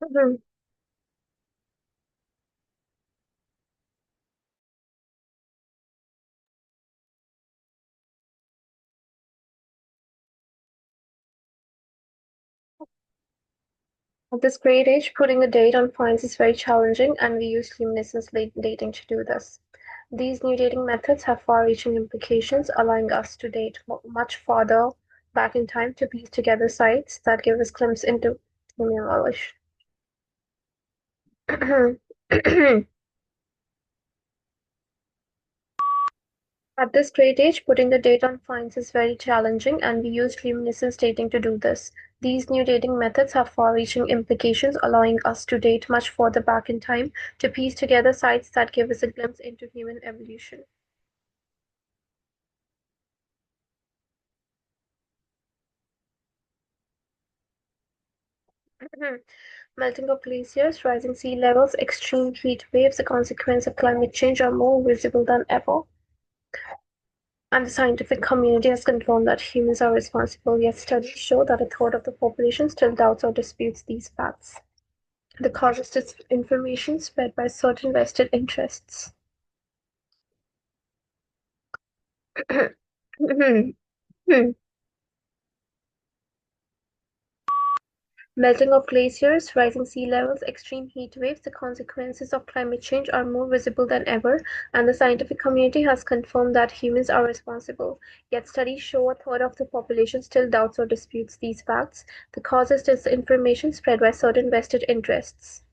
Mhm. At this great age, putting a date on finds is very challenging, and we use luminescence dating to do this. These new dating methods have far-reaching implications, allowing us to date much farther back in time to piece together sites that give us glimpse into human knowledge. At this great age, putting the date on finds is very challenging, and we use luminescence dating to do this. These new dating methods have far-reaching implications, allowing us to date much further back in time to piece together sites that give us a glimpse into human evolution. Melting of glaciers, rising sea levels, extreme heat waves, the consequence of climate change are more visible than ever. And the scientific community has confirmed that humans are responsible, yet studies show that a third of the population still doubts or disputes these facts. The cause is disinformation spread by certain vested interests. Melting of glaciers, rising sea levels, extreme heat waves, the consequences of climate change are more visible than ever, and the scientific community has confirmed that humans are responsible. Yet studies show a third of the population still doubts or disputes these facts. The cause is disinformation spread by certain vested interests.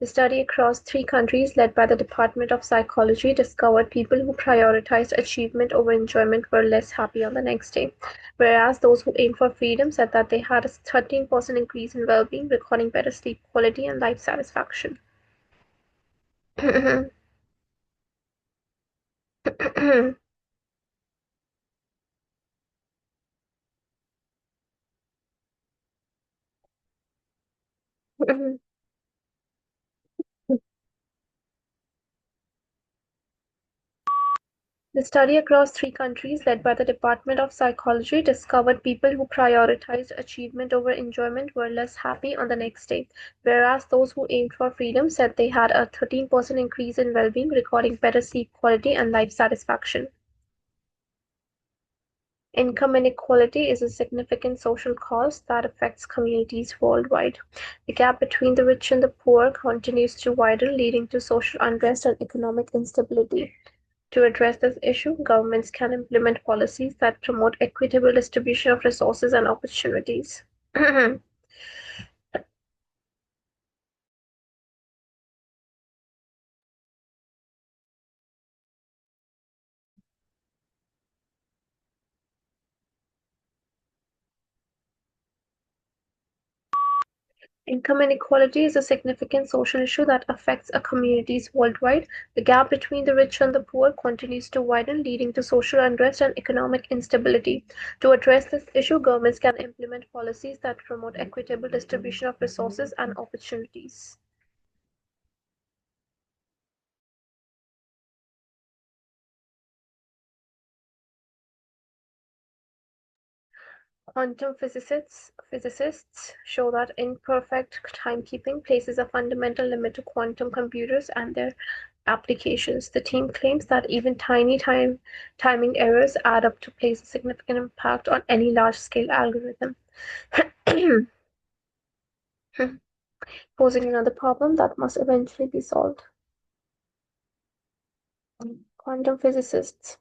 The study across 3 countries, led by the Department of Psychology, discovered people who prioritized achievement over enjoyment were less happy on the next day, whereas those who aimed for freedom said that they had a 13% increase in well-being, recording better sleep quality and life satisfaction. The study across 3 countries, led by the Department of Psychology, discovered people who prioritized achievement over enjoyment were less happy on the next day, whereas those who aimed for freedom said they had a 13% increase in well-being, recording better sleep quality and life satisfaction. Income inequality is a significant social cause that affects communities worldwide. The gap between the rich and the poor continues to widen, leading to social unrest and economic instability. To address this issue, governments can implement policies that promote equitable distribution of resources and opportunities. Income inequality is a significant social issue that affects communities worldwide. The gap between the rich and the poor continues to widen, leading to social unrest and economic instability. To address this issue, governments can implement policies that promote equitable distribution of resources and opportunities. Quantum physicists show that imperfect timekeeping places a fundamental limit to quantum computers and their applications. The team claims that even tiny timing errors add up to place a significant impact on any large-scale algorithm, posing another problem that must eventually be solved. Quantum physicists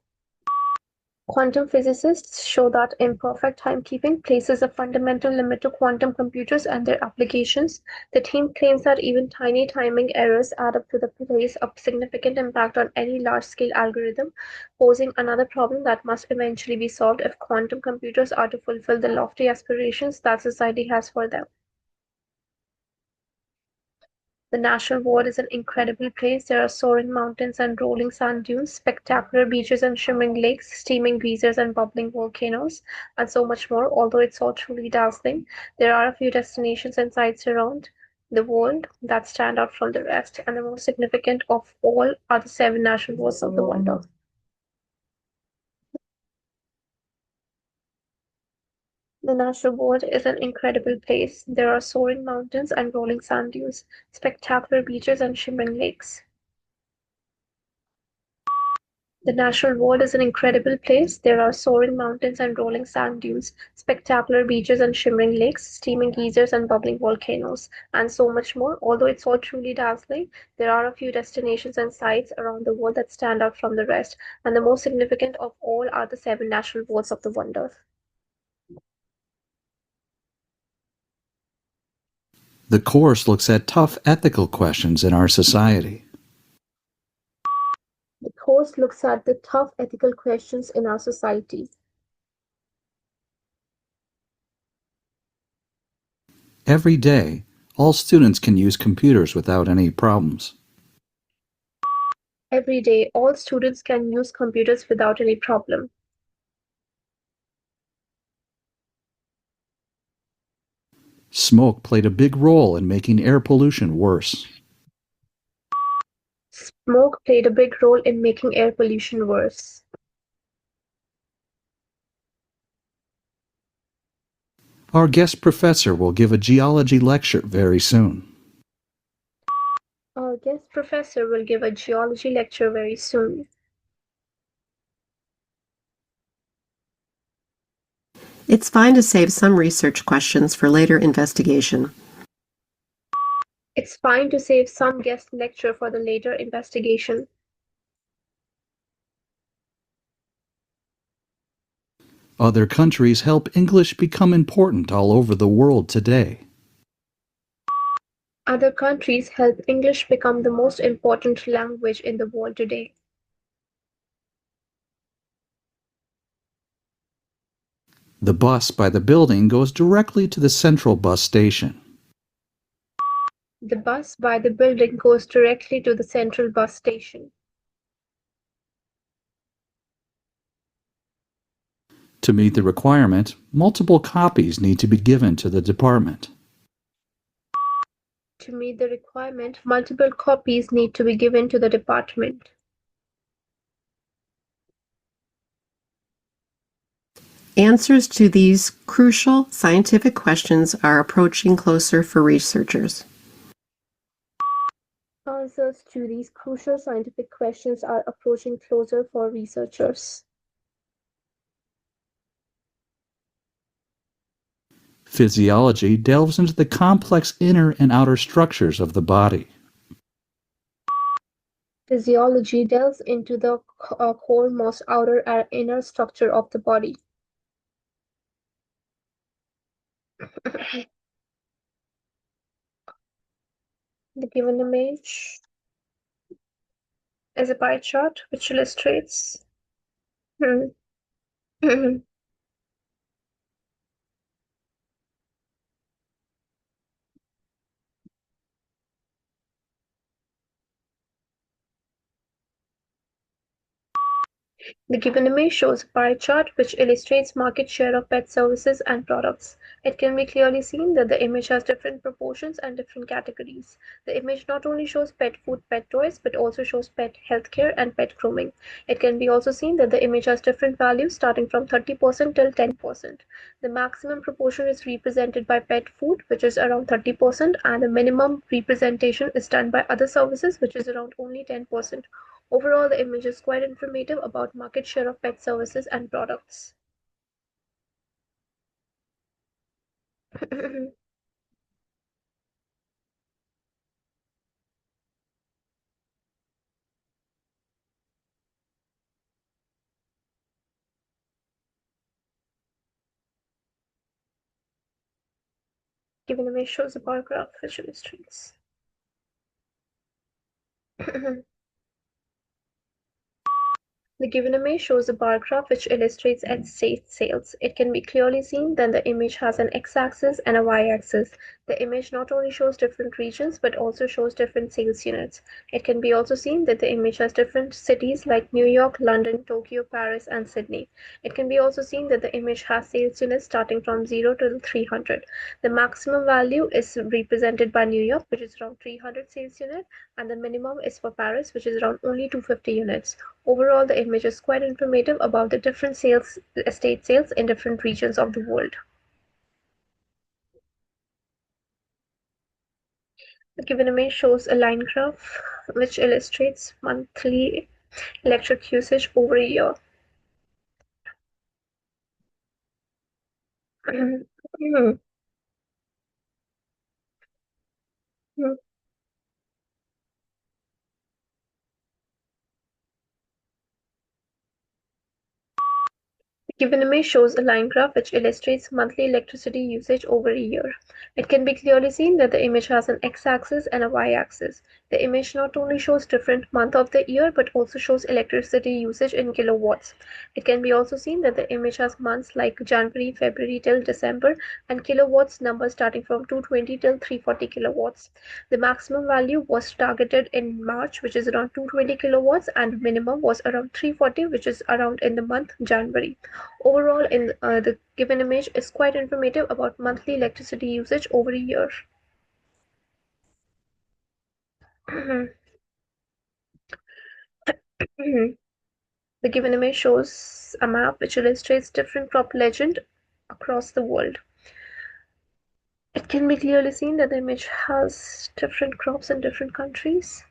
Quantum physicists show that imperfect timekeeping places a fundamental limit to quantum computers and their applications. The team claims that even tiny timing errors add up to place a significant impact on any large-scale algorithm, posing another problem that must eventually be solved if quantum computers are to fulfill the lofty aspirations that society has for them. The National Ward is an incredible place. There are soaring mountains and rolling sand dunes, spectacular beaches and shimmering lakes, steaming geysers and bubbling volcanoes, and so much more. Although it's all truly dazzling, there are a few destinations and sites around the world that stand out from the rest, and the most significant of all are the 7 national wards of the wonder. The natural world is an incredible place. There are soaring mountains and rolling sand dunes, spectacular beaches and shimmering lakes. The natural world is an incredible place. There are soaring mountains and rolling sand dunes, spectacular beaches and shimmering lakes, steaming geysers and bubbling volcanoes, and so much more. Although it's all truly dazzling, there are a few destinations and sites around the world that stand out from the rest, and the most significant of all are the seven natural worlds of the wonder. The course looks at tough ethical questions in our society. The course looks at the tough ethical questions in our society. Every day, all students can use computers without any problems. Every day, all students can use computers without any problem. Smoke played a big role in making air pollution worse. Smoke played a big role in making air pollution worse. Our guest professor will give a geology lecture very soon. Our guest professor will give a geology lecture very soon. It's fine to save some research questions for later investigation. It's fine to save some guest lecture for the later investigation. Other countries help English become important all over the world today. Other countries help English become the most important language in the world today. The bus by the building goes directly to the central bus station. The bus by the building goes directly to the central bus station. To meet the requirement, multiple copies need to be given to the department. To meet the requirement, multiple copies need to be given to the department. Answers to these crucial scientific questions are approaching closer for researchers. Answers to these crucial scientific questions are approaching closer for researchers. Physiology delves into the complex inner and outer structures of the body. Physiology delves into the core, most outer and inner structure of the body. The given image is a pie chart which illustrates The given image shows a pie chart which illustrates market share of pet services and products. It can be clearly seen that the image has different proportions and different categories. The image not only shows pet food, pet toys, but also shows pet healthcare and pet grooming. It can be also seen that the image has different values starting from 30% till 10%. The maximum proportion is represented by pet food, which is around 30%, and the minimum representation is done by other services, which is around only 10%. Overall, the image is quite informative about market share of pet services and products. The given image shows a bar graph which illustrates. The given image shows a bar graph which illustrates estate sales. It can be clearly seen that the image has an x-axis and a y-axis. The image not only shows different regions but also shows different sales units. It can be also seen that the image has different cities like New York, London, Tokyo, Paris, and Sydney. It can be also seen that the image has sales units starting from 0 to 300. The maximum value is represented by New York, which is around 300 sales unit, and the minimum is for Paris, which is around only 250 units. Overall, the image is quite informative about the different estate sales in different regions of the world. The given image shows a line graph which illustrates monthly electric usage over a year. The given image shows a line graph which illustrates monthly electricity usage over a year. It can be clearly seen that the image has an x-axis and a y-axis. The image not only shows different months of the year but also shows electricity usage in kilowatts. It can be also seen that the image has months like January, February till December and kilowatts numbers starting from 220 till 340 kilowatts. The maximum value was targeted in March, which is around 220 kilowatts, and minimum was around 340, which is around in the month January. Overall, the given image is quite informative about monthly electricity usage over a year. The given image shows a map which illustrates different crop legend across the world. It can be clearly seen that the image has different crops in different countries.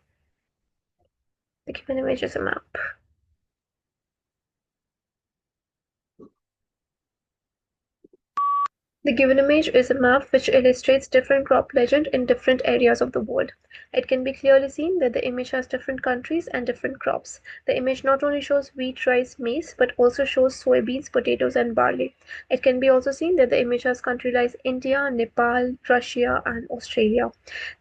The given image is a map. The given image is a map which illustrates different crop legend in different areas of the world. It can be clearly seen that the image has different countries and different crops. The image not only shows wheat, rice, maize, but also shows soybeans, potatoes, and barley. It can be also seen that the image has countries like India, Nepal, Russia, and Australia.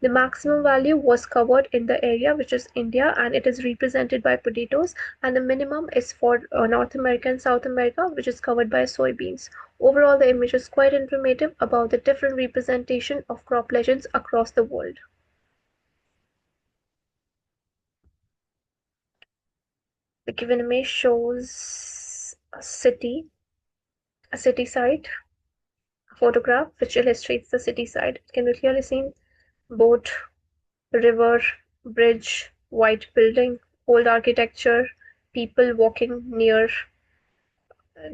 The maximum value was covered in the area which is India, and it is represented by potatoes, and the minimum is for North America and South America, which is covered by soybeans. Overall, the image is quite informative about the different representation of crop legends across the world. The given image shows a city site, a photograph which illustrates the city side. It can be clearly seen boat, river, bridge, white building, old architecture, people walking near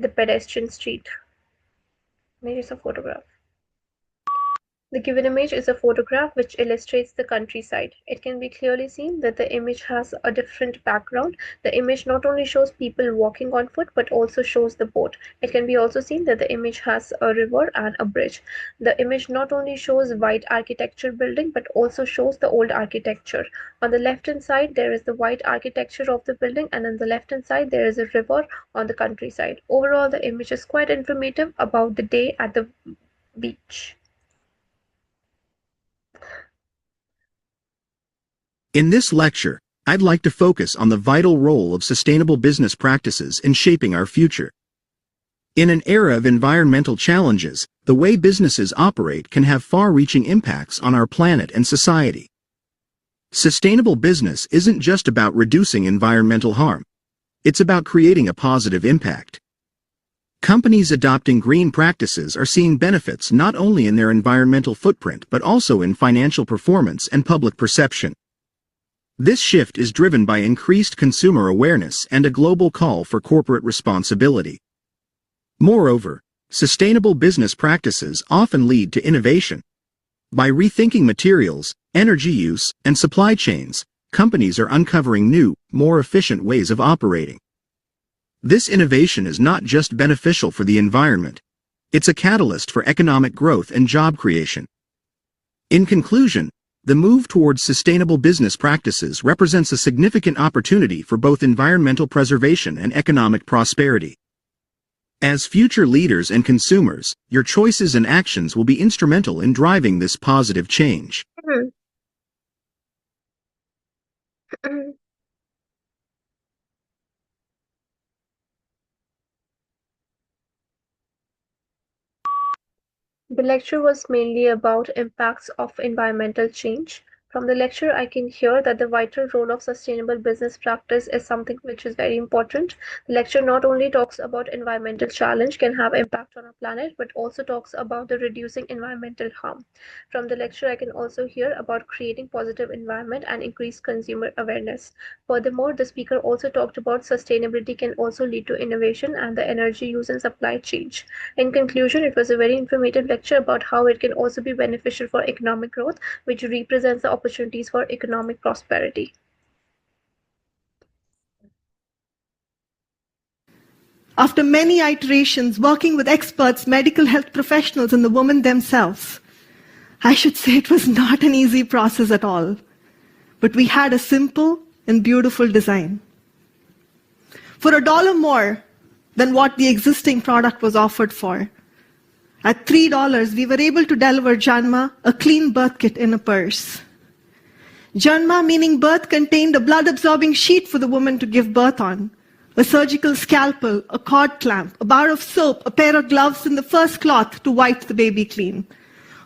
the pedestrian street. Here is a photograph. The given image is a photograph which illustrates the countryside. It can be clearly seen that the image has a different background. The image not only shows people walking on foot but also shows the boat. It can be also seen that the image has a river and a bridge. The image not only shows white architecture building but also shows the old architecture. On the left hand side there is the white architecture of the building, and on the left hand side there is a river on the countryside. Overall, the image is quite informative about the day at the beach. In this lecture, I'd like to focus on the vital role of sustainable business practices in shaping our future. In an era of environmental challenges, the way businesses operate can have far-reaching impacts on our planet and society. Sustainable business isn't just about reducing environmental harm. It's about creating a positive impact. Companies adopting green practices are seeing benefits not only in their environmental footprint but also in financial performance and public perception. This shift is driven by increased consumer awareness and a global call for corporate responsibility. Moreover, sustainable business practices often lead to innovation. By rethinking materials, energy use, and supply chains, companies are uncovering new, more efficient ways of operating. This innovation is not just beneficial for the environment. It's a catalyst for economic growth and job creation. In conclusion, the move towards sustainable business practices represents a significant opportunity for both environmental preservation and economic prosperity. As future leaders and consumers, your choices and actions will be instrumental in driving this positive change. The lecture was mainly about impacts of environmental change. From the lecture, I can hear that the vital role of sustainable business practice is something which is very important. The lecture not only talks about environmental challenge can have impact on our planet, but also talks about the reducing environmental harm. From the lecture, I can also hear about creating positive environment and increased consumer awareness. Furthermore, the speaker also talked about sustainability can also lead to innovation and the energy use and supply change. In conclusion, it was a very informative lecture about how it can also be beneficial for economic growth, which represents the opportunities for economic prosperity. After many iterations, working with experts, medical health professionals, and the women themselves, I should say it was not an easy process at all. But we had a simple and beautiful design. For $1 more than what the existing product was offered for, at $3, we were able to deliver Janma a clean birth kit in a purse. Janma, meaning birth, contained a blood-absorbing sheet for the woman to give birth on, a surgical scalpel, a cord clamp, a bar of soap, a pair of gloves, and the first cloth to wipe the baby clean.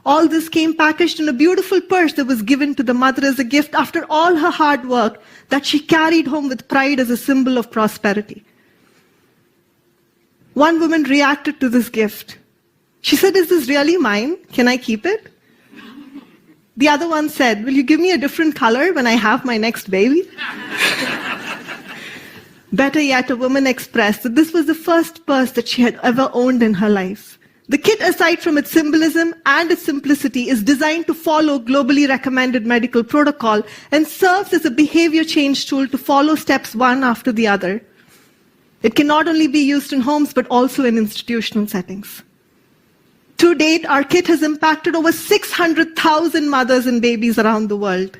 All this came packaged in a beautiful purse that was given to the mother as a gift after all her hard work that she carried home with pride as a symbol of prosperity. One woman reacted to this gift. She said, "Is this really mine? Can I keep it?" The other one said, "Will you give me a different color when I have my next baby?" Better yet, a woman expressed that this was the first purse that she had ever owned in her life. The kit, aside from its symbolism and its simplicity, is designed to follow globally recommended medical protocol and serves as a behavior change tool to follow steps one after the other. It can not only be used in homes, but also in institutional settings. To date, our kit has impacted over 600,000 mothers and babies around the world.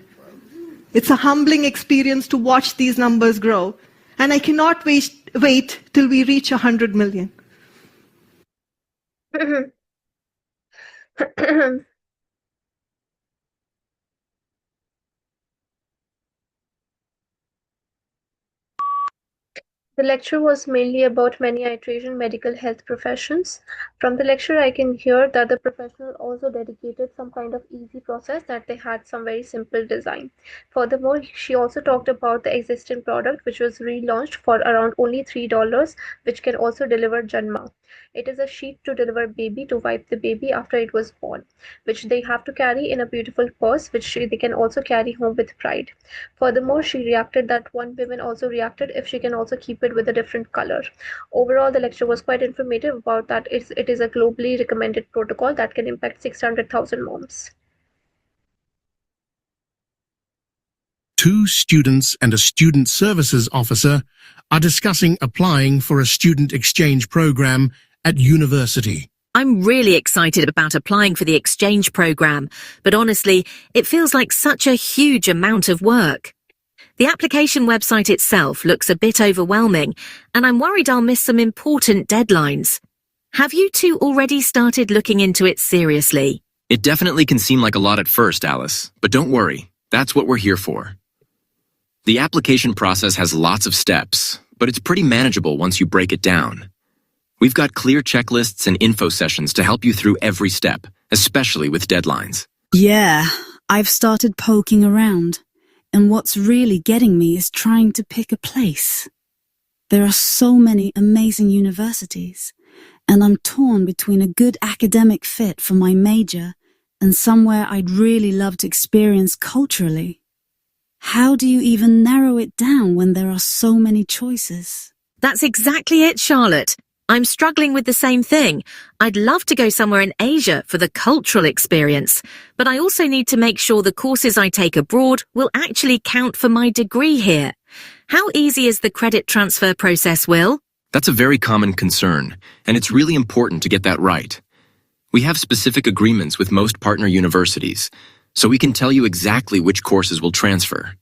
It's a humbling experience to watch these numbers grow, and I cannot wait till we reach 100 million. The lecture was mainly about many iteration medical health professions. From the lecture, I can hear that the professional also dedicated some kind of easy process, that they had some very simple design. Furthermore, she also talked about the existing product, which was relaunched for around only $3, which can also deliver Janma. It is a sheet to deliver baby, to wipe the baby after it was born, which they have to carry in a beautiful purse, which they can also carry home with pride. Furthermore, she reacted that one woman also reacted if she can also keep it with a different color. Overall, the lecture was quite informative about that it is a globally recommended protocol that can impact 600,000 moms. 2 students and a student services officer are discussing applying for a student exchange program at university. I'm really excited about applying for the exchange program, but honestly, it feels like such a huge amount of work. The application website itself looks a bit overwhelming, and I'm worried I'll miss some important deadlines. Have you two already started looking into it seriously? It definitely can seem like a lot at first, Alice, but don't worry, that's what we're here for. The application process has lots of steps, but it's pretty manageable once you break it down. We've got clear checklists and info sessions to help you through every step, especially with deadlines. Yeah, I've started poking around, and what's really getting me is trying to pick a place. There are so many amazing universities, and I'm torn between a good academic fit for my major and somewhere I'd really love to experience culturally. How do you even narrow it down when there are so many choices? That's exactly it, Charlotte. I'm struggling with the same thing. I'd love to go somewhere in Asia for the cultural experience, but I also need to make sure the courses I take abroad will actually count for my degree here. How easy is the credit transfer process, Will? That's a very common concern, and it's really important to get that right. We have specific agreements with most partner universities, so we can tell you exactly which courses will transfer.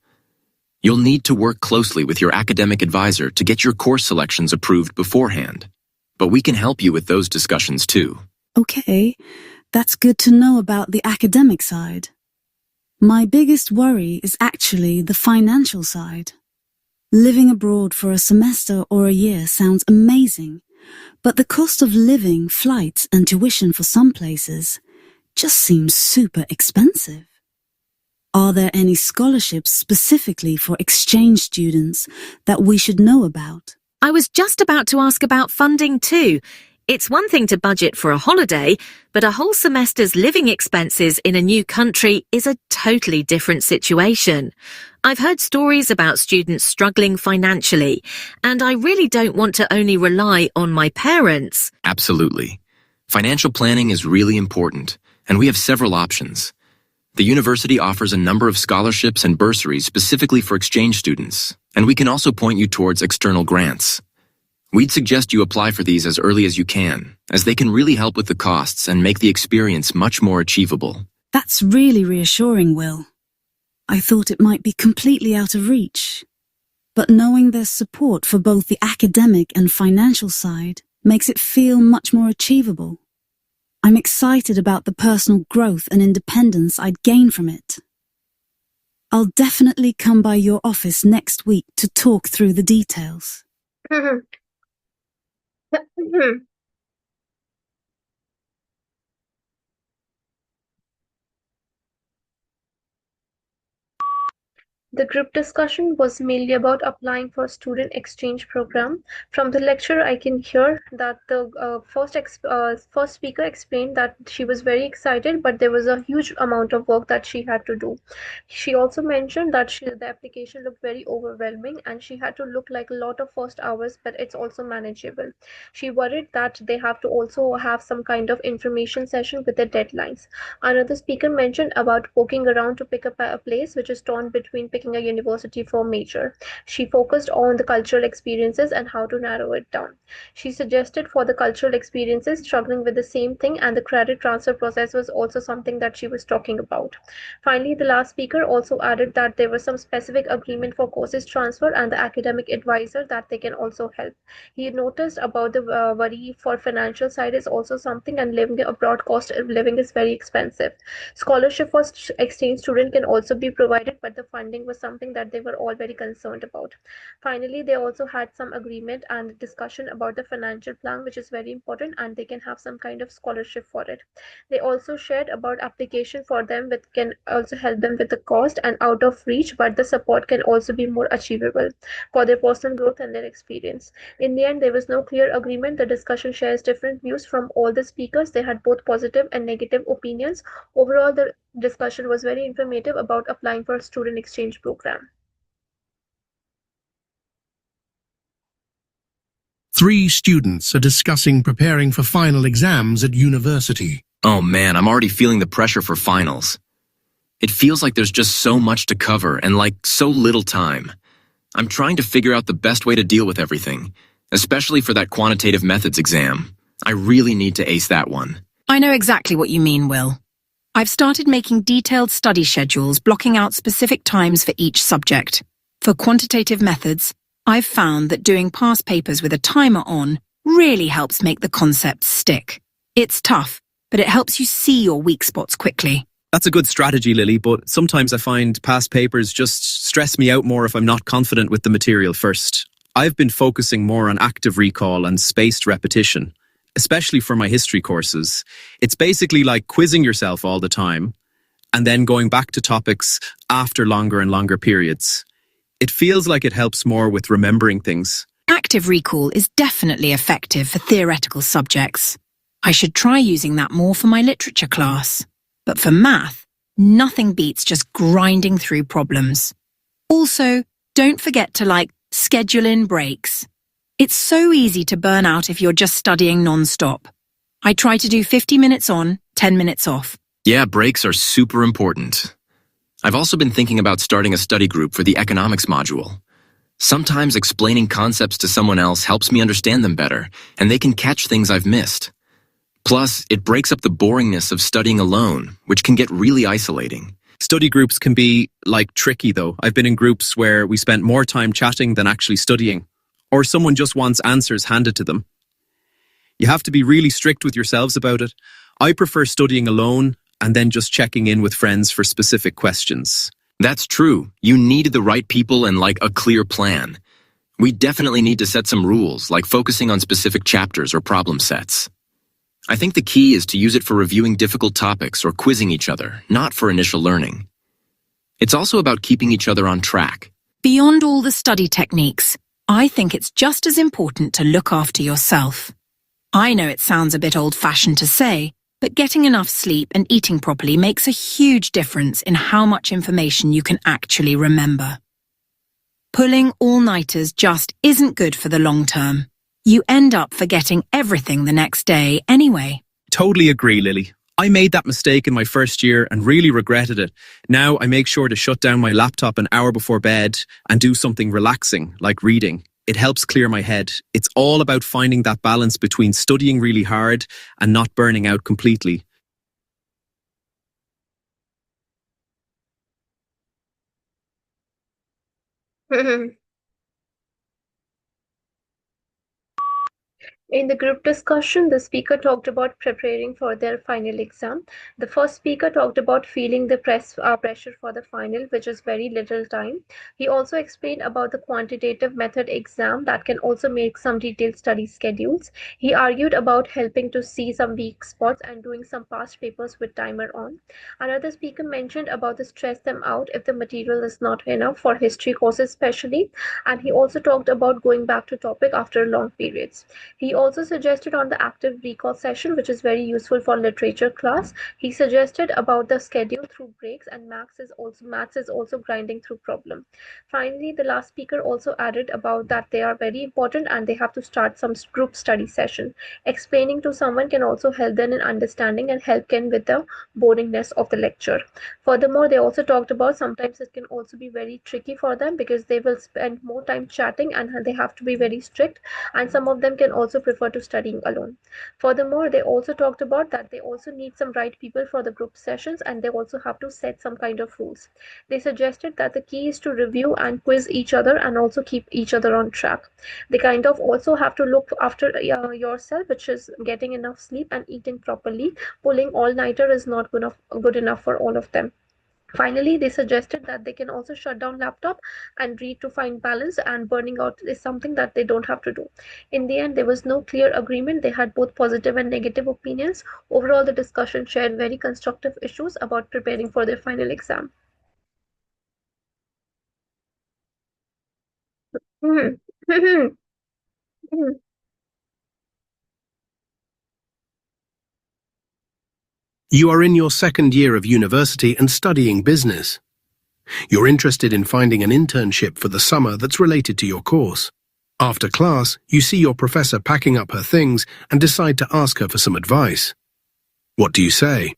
You'll need to work closely with your academic advisor to get your course selections approved beforehand. But we can help you with those discussions too. Okay, that's good to know about the academic side. My biggest worry is actually the financial side. Living abroad for a semester or a year sounds amazing, but the cost of living, flights, and tuition for some places just seems super expensive. Are there any scholarships specifically for exchange students that we should know about? I was just about to ask about funding too. It's one thing to budget for a holiday, but a whole semester's living expenses in a new country is a totally different situation. I've heard stories about students struggling financially, and I really don't want to only rely on my parents. Absolutely. Financial planning is really important, and we have several options. The university offers a number of scholarships and bursaries specifically for exchange students, and we can also point you towards external grants. We'd suggest you apply for these as early as you can, as they can really help with the costs and make the experience much more achievable. That's really reassuring, Will. I thought it might be completely out of reach. But knowing there's support for both the academic and financial side makes it feel much more achievable. I'm excited about the personal growth and independence I'd gain from it. I'll definitely come by your office next week to talk through the details. The group discussion was mainly about applying for a student exchange program. From the lecture, I can hear that the first speaker explained that she was very excited, but there was a huge amount of work that she had to do. She also mentioned that the application looked very overwhelming and she had to look like a lot of first hours, but it's also manageable. She worried that they have to also have some kind of information session with the deadlines. Another speaker mentioned about poking around to pick up a place which is torn between picking a university for major. She focused on the cultural experiences and how to narrow it down. She suggested for the cultural experiences, struggling with the same thing, and the credit transfer process was also something that she was talking about. Finally, the last speaker also added that there was some specific agreement for courses transfer and the academic advisor that they can also help. He noticed about the worry for financial side is also something, and living abroad, cost of living is very expensive. Scholarship for exchange student can also be provided, but the funding was something that they were all very concerned about. Finally, they also had some agreement and discussion about the financial plan, which is very important, and they can have some kind of scholarship for it. They also shared about application for them, which can also help them with the cost and out of reach, but the support can also be more achievable for their personal growth and their experience. In the end, there was no clear agreement. The discussion shares different views from all the speakers. They had both positive and negative opinions. Overall, the discussion was very informative about applying for a student exchange program. 3 students are discussing preparing for final exams at university. Oh man, I'm already feeling the pressure for finals. It feels like there's just so much to cover and like so little time. I'm trying to figure out the best way to deal with everything, especially for that quantitative methods exam. I really need to ace that one. I know exactly what you mean, Will. I've started making detailed study schedules, blocking out specific times for each subject. For quantitative methods, I've found that doing past papers with a timer on really helps make the concepts stick. It's tough, but it helps you see your weak spots quickly. That's a good strategy, Lily, but sometimes I find past papers just stress me out more if I'm not confident with the material first. I've been focusing more on active recall and spaced repetition, especially for my history courses. It's basically like quizzing yourself all the time and then going back to topics after longer and longer periods. It feels like it helps more with remembering things. Active recall is definitely effective for theoretical subjects. I should try using that more for my literature class. But for math, nothing beats just grinding through problems. Also, don't forget to schedule in breaks. It's so easy to burn out if you're just studying non-stop. I try to do 50 minutes on, 10 minutes off. Yeah, breaks are super important. I've also been thinking about starting a study group for the economics module. Sometimes explaining concepts to someone else helps me understand them better, and they can catch things I've missed. Plus, it breaks up the boringness of studying alone, which can get really isolating. Study groups can be, tricky though. I've been in groups where we spent more time chatting than actually studying, or someone just wants answers handed to them. You have to be really strict with yourselves about it. I prefer studying alone and then just checking in with friends for specific questions. That's true. You need the right people and a clear plan. We definitely need to set some rules, like focusing on specific chapters or problem sets. I think the key is to use it for reviewing difficult topics or quizzing each other, not for initial learning. It's also about keeping each other on track. Beyond all the study techniques, I think it's just as important to look after yourself. I know it sounds a bit old-fashioned to say, but getting enough sleep and eating properly makes a huge difference in how much information you can actually remember. Pulling all-nighters just isn't good for the long term. You end up forgetting everything the next day anyway. Totally agree, Lily. I made that mistake in my first year and really regretted it. Now I make sure to shut down my laptop an hour before bed and do something relaxing, like reading. It helps clear my head. It's all about finding that balance between studying really hard and not burning out completely. In the group discussion, the speaker talked about preparing for their final exam. The first speaker talked about feeling the pressure for the final, which is very little time. He also explained about the quantitative method exam that can also make some detailed study schedules. He argued about helping to see some weak spots and doing some past papers with timer on. Another speaker mentioned about the stress them out if the material is not enough for history courses especially, and he also talked about going back to topic after long periods. He also suggested on the active recall session, which is very useful for literature class. He suggested about the schedule through breaks, and maths is also grinding through problem. Finally, the last speaker also added about that they are very important and they have to start some group study session. Explaining to someone can also help them in understanding and help them with the boringness of the lecture. Furthermore, they also talked about sometimes it can also be very tricky for them because they will spend more time chatting and they have to be very strict, and some of them can also prefer to studying alone. Furthermore, they also talked about that they also need some right people for the group sessions and they also have to set some kind of rules. They suggested that the key is to review and quiz each other and also keep each other on track. They kind of also have to look after yourself, which is getting enough sleep and eating properly. Pulling all-nighter is not good enough for all of them. Finally, they suggested that they can also shut down laptop and read to find balance, and burning out is something that they don't have to do. In the end, there was no clear agreement. They had both positive and negative opinions. Overall, the discussion shared very constructive issues about preparing for their final exam. You are in your second year of university and studying business. You're interested in finding an internship for the summer that's related to your course. After class, you see your professor packing up her things and decide to ask her for some advice. What do you say?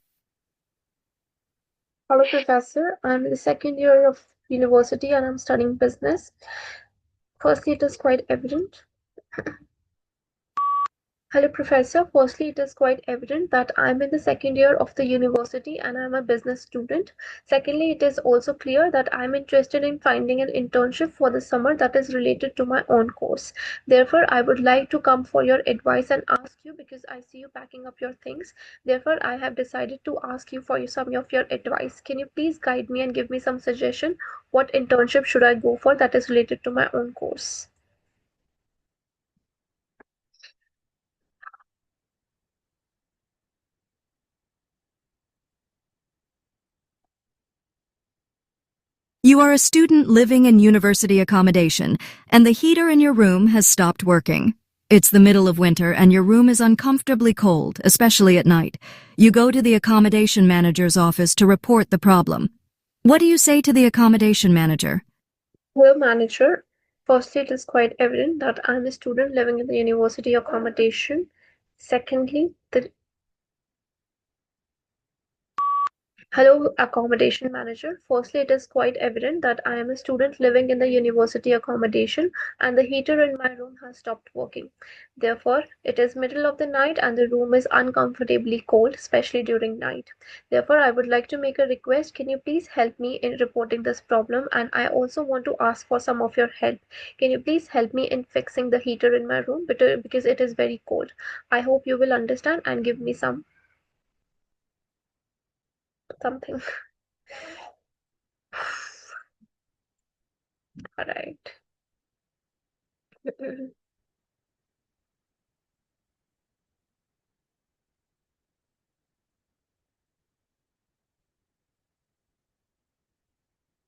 Hello, Professor. I'm in the second year of university and I'm studying business. Firstly, it is quite evident. Hello, Professor. Firstly, it is quite evident that I'm in the second year of the university and I'm a business student. Secondly, it is also clear that I'm interested in finding an internship for the summer that is related to my own course. Therefore, I would like to come for your advice and ask you because I see you packing up your things. Therefore, I have decided to ask you for some of your advice. Can you please guide me and give me some suggestion? What internship should I go for that is related to my own course? You are a student living in university accommodation, and the heater in your room has stopped working. It's the middle of winter, and your room is uncomfortably cold, especially at night. You go to the accommodation manager's office to report the problem. What do you say to the accommodation manager? Hello, manager. Firstly, it is quite evident that I'm a student living in the university accommodation. Secondly, Hello, accommodation manager. Firstly, it is quite evident that I am a student living in the university accommodation and the heater in my room has stopped working. Therefore, it is middle of the night and the room is uncomfortably cold, especially during night. Therefore, I would like to make a request. Can you please help me in reporting this problem? And I also want to ask for some of your help. Can you please help me in fixing the heater in my room because it is very cold? I hope you will understand and give me something. All right.